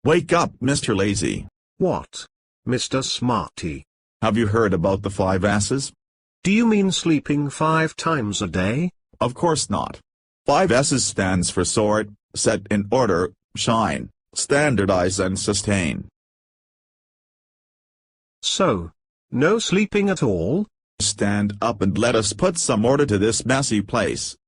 Wake up, Mr. Lazy. What? Mr. Smarty. Have you heard about the 5 S's? Do you mean sleeping 5 times a day? Of course not. 5 S's stands for sort, set in order, shine, standardize and sustain. So, no sleeping at all? Stand up and let us put some order to this messy place.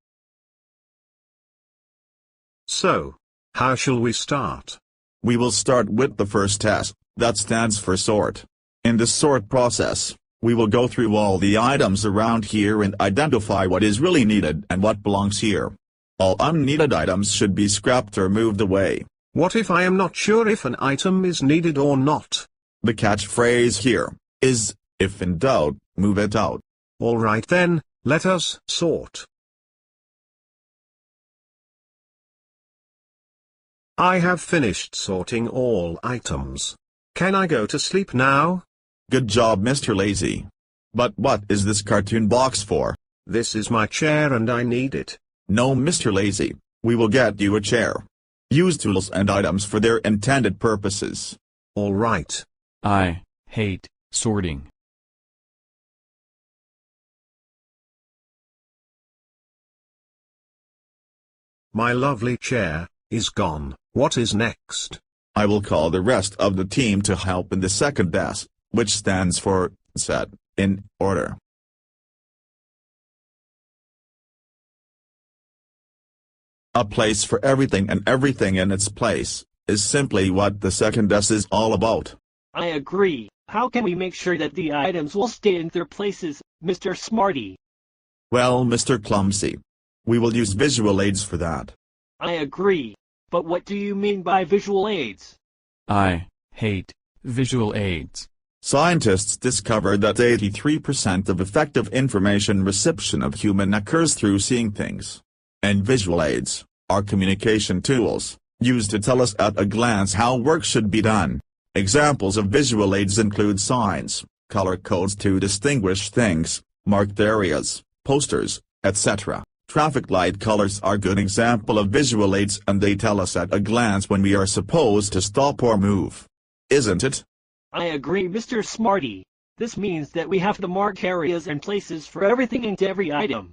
So, how shall we start? We will start with the first S, that stands for sort. In the sort process, we will go through all the items around here and identify what is really needed and what belongs here. All unneeded items should be scrapped or moved away. What if I am not sure if an item is needed or not? The catchphrase here is, if in doubt, move it out. Alright then, let us sort. I have finished sorting all items. Can I go to sleep now? Good job, Mr. Lazy. But what is this cartoon box for? This is my chair and I need it. No, Mr. Lazy, we will get you a chair. Use tools and items for their intended purposes. Alright. I hate sorting. My lovely chair is gone. What is next? I will call the rest of the team to help in the second S, which stands for set in order. A place for everything and everything in its place is simply what the second S is all about. I agree. How can we make sure that the items will stay in their places, Mr. Smarty? Well, Mr. Clumsy, we will use visual aids for that. I agree. But what do you mean by visual aids? I hate visual aids. Scientists discovered that 83% of effective information reception of human occurs through seeing things. And visual aids are communication tools, used to tell us at a glance how work should be done. Examples of visual aids include signs, color codes to distinguish things, marked areas, posters, etc. Traffic light colors are a good example of visual aids and they tell us at a glance when we are supposed to stop or move. Isn't it? I agree, Mr. Smarty. This means that we have to mark areas and places for everything and every item.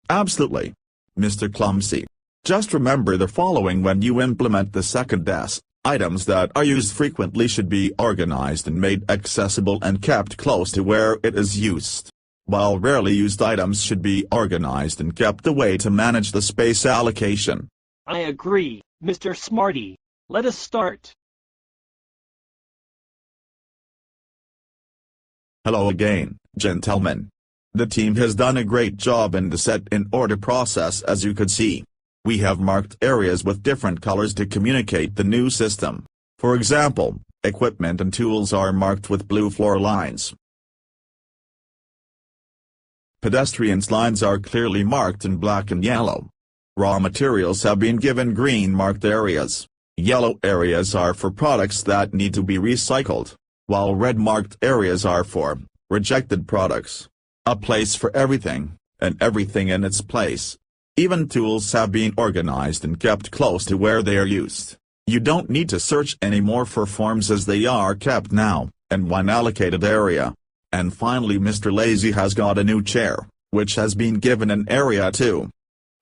Absolutely. Mr. Clumsy. Just remember the following when you implement the second S. Items that are used frequently should be organized and made accessible and kept close to where it is used, while rarely used items should be organized and kept away to manage the space allocation. I agree, Mr. Smarty. Let us start. Hello again, gentlemen. The team has done a great job in the set in order process as you could see. We have marked areas with different colors to communicate the new system. For example, equipment and tools are marked with blue floor lines. Pedestrians' lines are clearly marked in black and yellow. Raw materials have been given green marked areas. Yellow areas are for products that need to be recycled, while red marked areas are for rejected products. A place for everything, and everything in its place. Even tools have been organized and kept close to where they are used. You don't need to search anymore for forms as they are kept now, in one allocated area. And finally Mr. Lazy has got a new chair, which has been given an area too.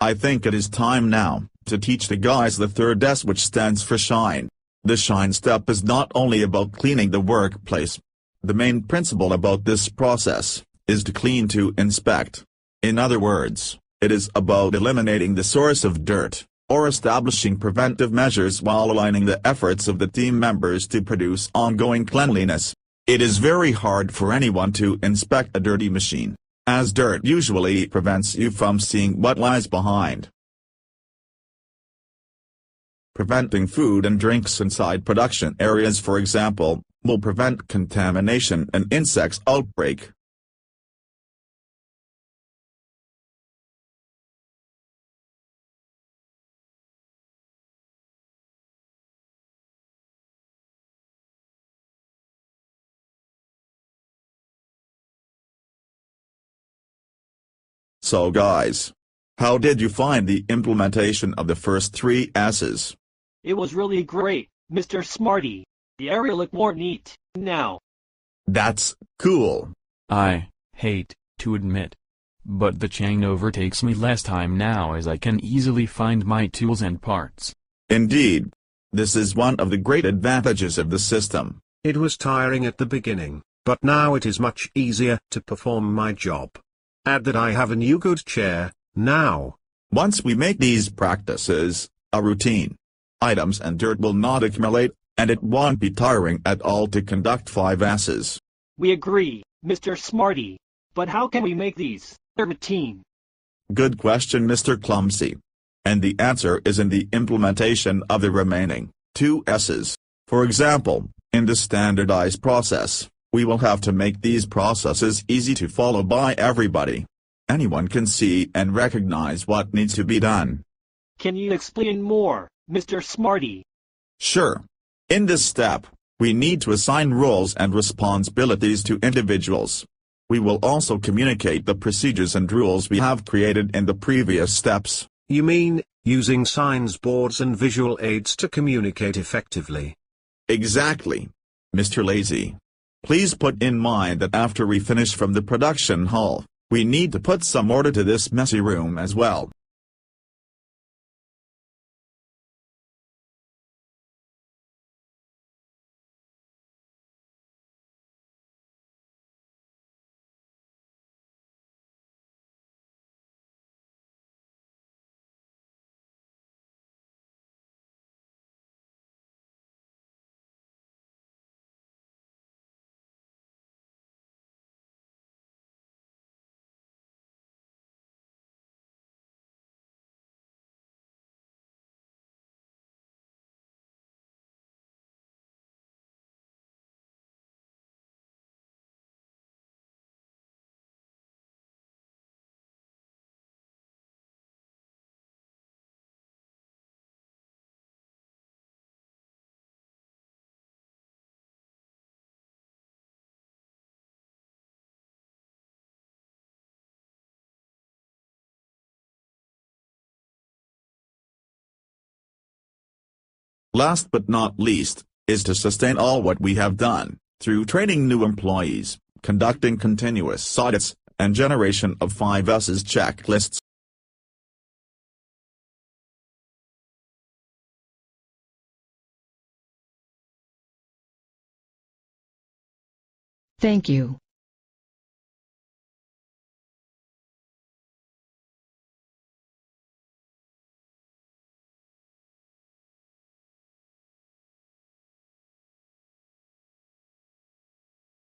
I think it is time now, to teach the guys the third S, which stands for shine. The shine step is not only about cleaning the workplace. The main principle about this process is to clean to inspect. In other words, it is about eliminating the source of dirt, or establishing preventive measures while aligning the efforts of the team members to produce ongoing cleanliness. It is very hard for anyone to inspect a dirty machine, as dirt usually prevents you from seeing what lies behind. Preventing food and drinks inside production areas, for example, will prevent contamination and insects outbreak. So guys, how did you find the implementation of the first 3 S's? It was really great. Mr. Smarty, the area look more neat now. That's cool. I hate to admit, but the chain overtakes me less time now as I can easily find my tools and parts. Indeed. This is one of the great advantages of the system. It was tiring at the beginning, but now it is much easier to perform my job. Add that I have a new good chair, now. Once we make these practices a routine, items and dirt will not accumulate, and it won't be tiring at all to conduct 5Ss. We agree, Mr. Smarty. But how can we make these a routine? Good question, Mr. Clumsy. And the answer is in the implementation of the remaining 2 S's. For example, in the standardized process, we will have to make these processes easy to follow by everybody. Anyone can see and recognize what needs to be done. Can you explain more, Mr. Smarty? Sure. In this step, we need to assign roles and responsibilities to individuals. We will also communicate the procedures and rules we have created in the previous steps. You mean, using signs, boards and visual aids to communicate effectively? Exactly. Mr. Lazy. Please put in mind that after we finish from the production hall, we need to put some order to this messy room as well. Last but not least, is to sustain all what we have done, through training new employees, conducting continuous audits, and generation of 5S's checklists. Thank you.